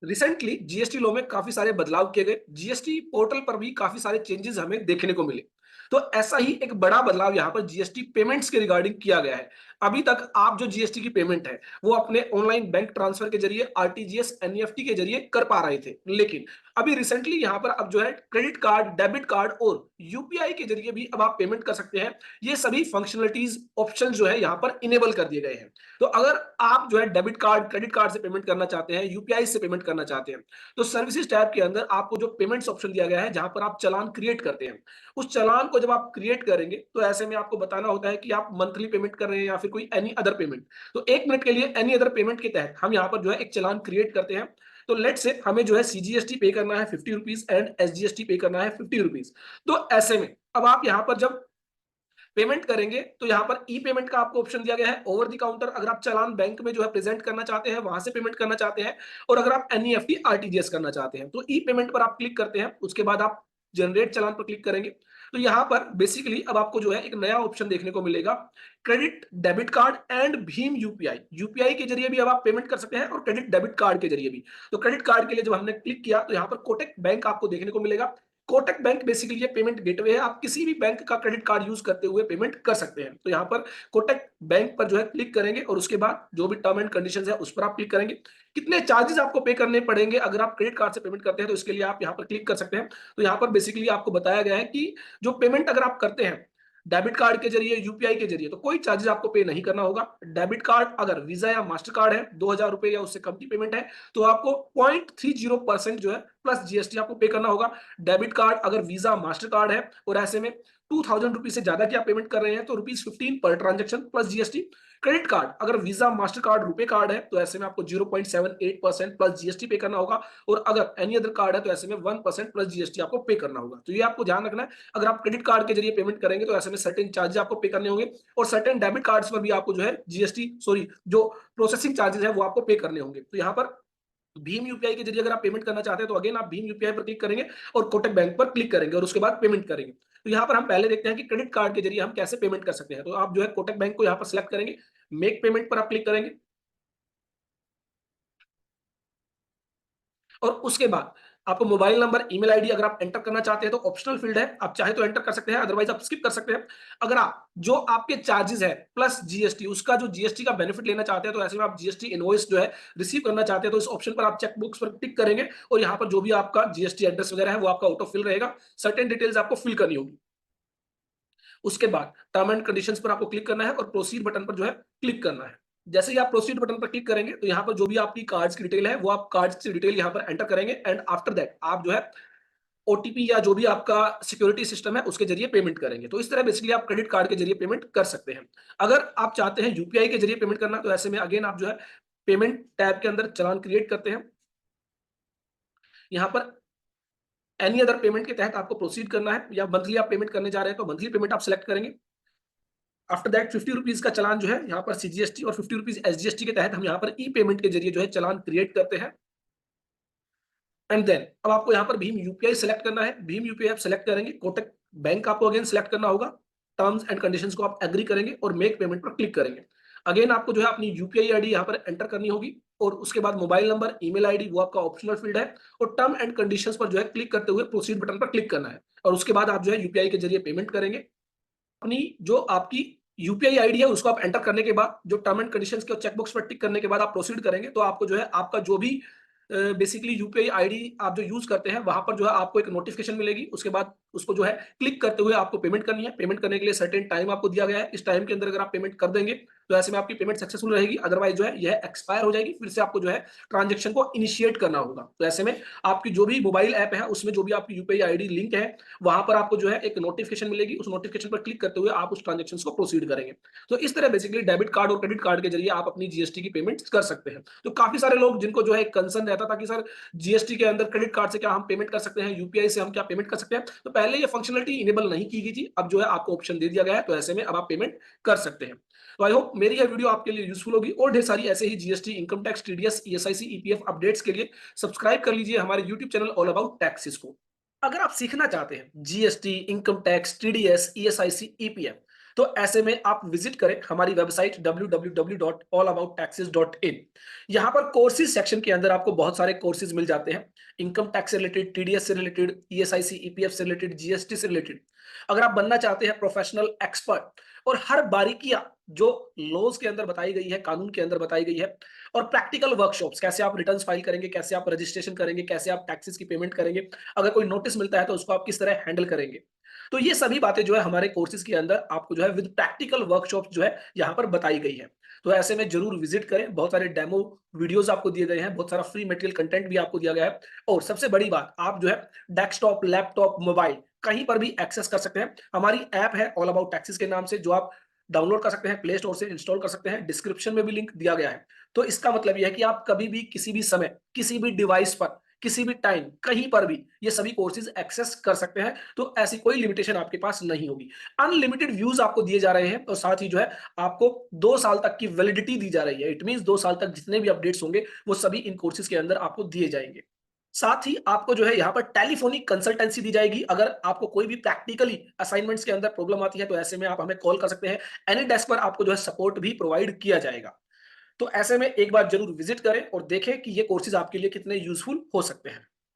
Recently GST law में काफी सारे बदलाव किए गए। जीएसटी पोर्टल पर भी काफी सारे चेंजेस हमें देखने को मिले। तो ऐसा ही एक बड़ा बदलाव यहाँ पर जीएसटी पेमेंट्स के रिगार्डिंग किया गया है। अभी तक आप जो जीएसटी की पेमेंट है वो अपने ऑनलाइन बैंक ट्रांसफर के जरिए, आरटीजीएस, एनईएफटी के जरिए कर पा रहे थे, लेकिन अभी रिसेंटली यहाँ पर अब जो है क्रेडिट कार्ड, डेबिट कार्ड और यूपीआई के जरिए भी अब आप पेमेंट कर सकते हैं। ये सभी फंक्शनलिटीज, ऑप्शन जो है यहाँ पर इनेबल कर दिए गए हैं। तो अगर आप जो है डेबिट कार्ड, क्रेडिट कार्ड से पेमेंट करना चाहते हैं, यूपीआई से पेमेंट करना चाहते हैं, तो सर्विसेज टैब के अंदर आपको जो पेमेंट्स ऑप्शन दिया गया है, जहां पर आप चालान क्रिएट करते हैं, उस चालान को जब आप क्रिएट करेंगे तो ऐसे में आपको बताना होता है कि आप मंथली पेमेंट कर रहे हैं या फिर कोई एनी अदर पेमेंट। तो 1 मिनट के लिए एनी अदर पेमेंट के तहत हम यहाँ पर जो है एक चालान क्रिएट करते हैं। तो लेट से हमें जो है सीजीएसटी पे करना है 50 रुपीज एंड एसजीएसटी पे करना है 50 रुपीज। तो ऐसे में अब आप यहाँ पर जब पेमेंट करेंगे तो यहाँ पर ई पेमेंट का आपको ऑप्शन दिया गया है। ओवर द काउंटर अगर आप चालान बैंक में जो है प्रेजेंट करना चाहते हैं, वहां से पेमेंट करना चाहते हैं, और अगर आप एनईएफटी, आरटीजीएस करना चाहते हैं तो ई पेमेंट पर आप क्लिक करते हैं। उसके बाद आप जनरेट चालान पर क्लिक करेंगे। तो यहाँ पर बेसिकली अब आपको जो है एक नया ऑप्शन देखने को मिलेगा, credit debit card and Bhim UPI. UPI के जरिए भी अब आप पेमेंट कर सकते हैं और क्रेडिट डेबिट कार्ड के जरिए भी। तो क्रेडिट कार्ड के लिए जब हमने क्लिक किया तो यहाँ पर कोटक बैंक आपको देखने को मिलेगा। कोटक बैंक बेसिकली ये पेमेंट गेटवे है, आप किसी भी बैंक का क्रेडिट कार्ड यूज करते हुए पेमेंट कर सकते हैं। तो यहाँ पर कोटक बैंक पर जो है क्लिक करेंगे और उसके बाद जो भी टर्म एंड कंडीशंस है उस पर आप क्लिक करेंगे। कितने चार्जेस आपको पे करने पड़ेंगे अगर आप क्रेडिट कार्ड से पेमेंट करते हैं, तो इसके लिए आप यहाँ पर क्लिक कर सकते हैं। तो यहाँ पर बेसिकली आपको बताया गया है कि जो पेमेंट अगर आप करते हैं डेबिट कार्ड के जरिए, यूपीआई के जरिए, तो कोई चार्जेस आपको पे नहीं करना होगा। डेबिट कार्ड अगर वीजा या मास्टर कार्ड है, 2000 रुपए या उससे कम की पेमेंट है, तो आपको 0.30% जो है प्लस जीएसटी आपको पे करना होगा। डेबिट कार्ड अगर वीजा, मास्टर कार्ड है और ऐसे में 2000 रुपीज से ज्यादा की आप पेमेंट कर रहे हैं, तो ₹15 पर transaction plus GST. Credit card अगर Visa, Mastercard, RuPay card है, तो ऐसे में आपको 0.78% प्लस जीएसटी पे करना होगा। और अगर एनी अदर कार्ड है तो ऐसे में 1% प्लस जीएसटी आपको पे करना होगा। तो ये आपको ध्यान रखना है। अगर आप क्रेडिट कार्ड के जरिए पेमेंट करेंगे तो ऐसे में सर्टेन चार्जेस आपको पे करने होंगे, और सर्टेन डेबिट कार्ड्स पर भी आपको जो है जीएसटी, सॉरी, जो प्रोसेसिंग चार्जेस है वो आपको पे करने होंगे। तो यहाँ पर भीम यूपीआई के जरिए अगर आप पेमेंट करना चाहते हैं तो अगेन आप भीम यूपीआई पर क्लिक करेंगे और कोटक बैंक पर क्लिक करेंगे और उसके बाद पेमेंट करेंगे। तो यहाँ पर हम पहले देखते हैं कि क्रेडिट कार्ड के जरिए हम कैसे पेमेंट कर सकते हैं। तो आप जो है कोटक बैंक को यहाँ पर सिलेक्ट करेंगे, मेक पेमेंट पर आप क्लिक करेंगे और उसके बाद आपको मोबाइल नंबर, ईमेल आईडी अगर आप एंटर करना चाहते हैं तो ऑप्शनल फील्ड है, आप चाहे तो एंटर कर सकते हैं, अदरवाइज आप स्किप कर सकते हैं। अगर आप जो आपके चार्जेस है प्लस जीएसटी, उसका जो जीएसटी का बेनिफिट लेना चाहते हैं, तो ऐसे में आप जीएसटी इनवॉइस जो है रिसीव करना चाहते हैं, तो इस ऑप्शन पर आप चेक बॉक्स पर टिक करेंगे और यहाँ पर जो भी आपका जीएसटी एड्रेस वगैरह है वो आपका ऑटो फिल रहेगा। सर्टेन डिटेल्स आपको फिल करनी होगी। उसके बाद टर्म एंड कंडीशंस पर आपको क्लिक करना है और प्रोसीड बटन पर जो है क्लिक करना है। जैसे ही आप प्रोसीड बटन पर क्लिक करेंगे तो यहाँ पर जो भी आपकी कार्ड्स की डिटेल है वो आप कार्ड्स की डिटेल यहाँ पर एंटर करेंगे एंड आफ्टर दैट आप जो है ओटीपी या जो भी आपका सिक्योरिटी सिस्टम है उसके जरिए पेमेंट करेंगे। तो इस तरह बेसिकली आप क्रेडिट कार्ड के जरिए पेमेंट कर सकते हैं। अगर आप चाहते हैं यूपीआई के जरिए पेमेंट करना, तो ऐसे में अगेन आप जो है पेमेंट टैब के अंदर चालान क्रिएट करते हैं। यहाँ पर एनी अदर पेमेंट के तहत आपको प्रोसीड करना है, या मंथली आप पेमेंट करने जा रहे हैं तो मंथली पेमेंट आप सिलेक्ट करेंगे। आफ्टर दैट 50 रुपीज का चालान जो है यहाँ पर सीजीएसटी और 50 रुपीज एसजीएसटी के तहत हम यहाँ पर ई पेमेंट के जरिए जो है चालान क्रिएट करते हैं। एंड देन अब आपको यहाँ पर भीम यूपीआई सेलेक्ट करना है। भीम यूपीआई आप सेलेक्ट करेंगे, कोटक बैंक आपको अगेन सेलेक्ट करना होगा। टर्म्स एंड कंडीशंस को आप एग्री करेंगे और मेक पेमेंट पर क्लिक करेंगे। अगेन आपको जो है अपनी यूपीआई आईडी यहाँ पर एंटर करनी होगी और उसके बाद मोबाइल नंबर, ईमेल आईडी वो आपका ऑप्शनल फील्ड है, और टर्म एंड कंडीशंस पर जो है क्लिक करते हुए प्रोसीड बटन पर क्लिक करना है और उसके बाद आप जो है यूपीआई के जरिए पेमेंट करेंगे। अपनी जो आपकी यूपीआई आईडी है उसको आप एंटर करने के बाद जो टर्म एंड कंडीशंस के चेकबॉक्स पर टिक करने के बाद आप प्रोसीड करेंगे, तो आपको जो है आपका जो भी बेसिकली यूपीआई आईडी आप जो यूज करते हैं वहां पर जो है आपको एक नोटिफिकेशन मिलेगी। उसके बाद उसको जो है क्लिक करते हुए आपको पेमेंट करनी है। पेमेंट करने के लिए सर्टेन टाइम आपको दिया गया है। इस टाइम के अंदर अगर आप पेमेंट कर देंगे तो ऐसे में आपकी पेमेंट सक्सेसफुल रहेगी, अदरवाइज जो है यह एक्सपायर हो जाएगी, फिर से आपको जो है ट्रांजेक्शन को इनिशिएट करना होगा। तो ऐसे में आपकी जो भी मोबाइल ऐप है उसमें जो भी आपकी यूपीआई आईडी लिंक है वहां पर आपको जो है एक नोटिफिकेशन मिलेगी। उस नोटिफिकेशन पर क्लिक करते हुए आप उस ट्रांजेक्शन को प्रोसीड करेंगे। तो इस तरह बेसिकली डेबिट कार्ड और क्रेडिट कार्ड के जरिए आप अपनी जीएसटी की पेमेंट कर सकते हैं। तो काफी सारे लोग जिनको जो है कंसर्न रहता था कि सर जीएसटी के अंदर क्रेडिट कार्ड से क्या हम पेमेंट कर सकते हैं, यूपीआई से हम क्या पेमेंट कर सकते हैं, तो पहले ये फंक्शनलिटी इनेबल नहीं की गई थी, अब जो है आपको ऑप्शन दे दिया गया है। तो ऐसे में अब आप पेमेंट कर सकते हैं। तो आई होप मेरी यह वीडियो आपके लिए यूजफुल होगी, और ढेर सारी ऐसे ही GST, income tax, TDS, ESIC, EPF updates के लिए सब्सक्राइब कर लीजिए हमारे YouTube channel all about taxes को। अगर आप सीखना चाहते हैं GST, income tax, TDS, ESIC, EPF, तो ऐसे में आप विजिट करें हमारी वेबसाइट www.allabouttaxes.in। यहाँ पर कोर्सेज सेक्शन के अंदर आपको बहुत सारे कोर्सेज मिल जाते हैं, इनकम टैक्स से रिलेटेड, टीडीएस से रिलेटेड, ईएसआईसी, ईपीएफ से रिलेटेड, जीएसटी से रिलेटेड। अगर आप बनना चाहते हैं प्रोफेशनल एक्सपर्ट और हर बारीकियां जो लॉज के अंदर बताई गई है, कानून के अंदर बताई गई है, और प्रैक्टिकल वर्कशॉप्स, कैसे आप रिटर्न्स फाइल करेंगे, कैसे आप रजिस्ट्रेशन करेंगे, कैसे आप टैक्सेस की पेमेंट करेंगे, अगर कोई नोटिस मिलता है तो उसको आप किस तरह हैंडल करेंगे। तो ये सभी बातें जो है हमारे कोर्सेज के अंदर आपको जो है विद प्रैक्टिकल वर्कशॉप जो है यहाँ पर बताई गई है। तो ऐसे में जरूर विजिट करें, बहुत सारे डेमो वीडियोस आपको दिए गए हैं, बहुत सारा फ्री मटेरियल कंटेंट भी आपको दिया गया है। और सबसे बड़ी बात, आप जो है डेस्कटॉप, लैपटॉप, मोबाइल कहीं पर भी एक्सेस कर सकते हैं। हमारी ऐप है ऑल अबाउट टैक्सेस के नाम से, जो आप डाउनलोड कर सकते हैं, प्ले स्टोर से इंस्टॉल कर सकते हैं, डिस्क्रिप्शन में भी लिंक दिया गया है। तो इसका मतलब यह है कि आप कभी भी, किसी भी समय, किसी भी डिवाइस पर, किसी भी टाइम, कहीं पर भी ये सभी कोर्सेज एक्सेस कर सकते हैं। तो ऐसी कोई लिमिटेशन आपके पास नहीं होगी। अनलिमिटेड व्यूज आपको दिए जा रहे हैं, और साथ ही जो है आपको 2 साल तक की वैलिडिटी दी जा रही है। इट मीन 2 साल तक जितने भी अपडेट्स होंगे वो सभी इन कोर्सेज के अंदर आपको दिए जाएंगे। साथ ही आपको जो है यहाँ पर टेलीफोनिक कंसल्टेंसी दी जाएगी। अगर आपको कोई भी प्रैक्टिकली असाइनमेंट्स के अंदर प्रॉब्लम आती है तो ऐसे में आप हमें कॉल कर सकते हैं। एनी डेस्क पर आपको जो है सपोर्ट भी प्रोवाइड किया जाएगा। तो ऐसे में एक बार जरूर विजिट करें और देखें कि ये कोर्सेज आपके लिए कितने यूजफुल हो सकते हैं।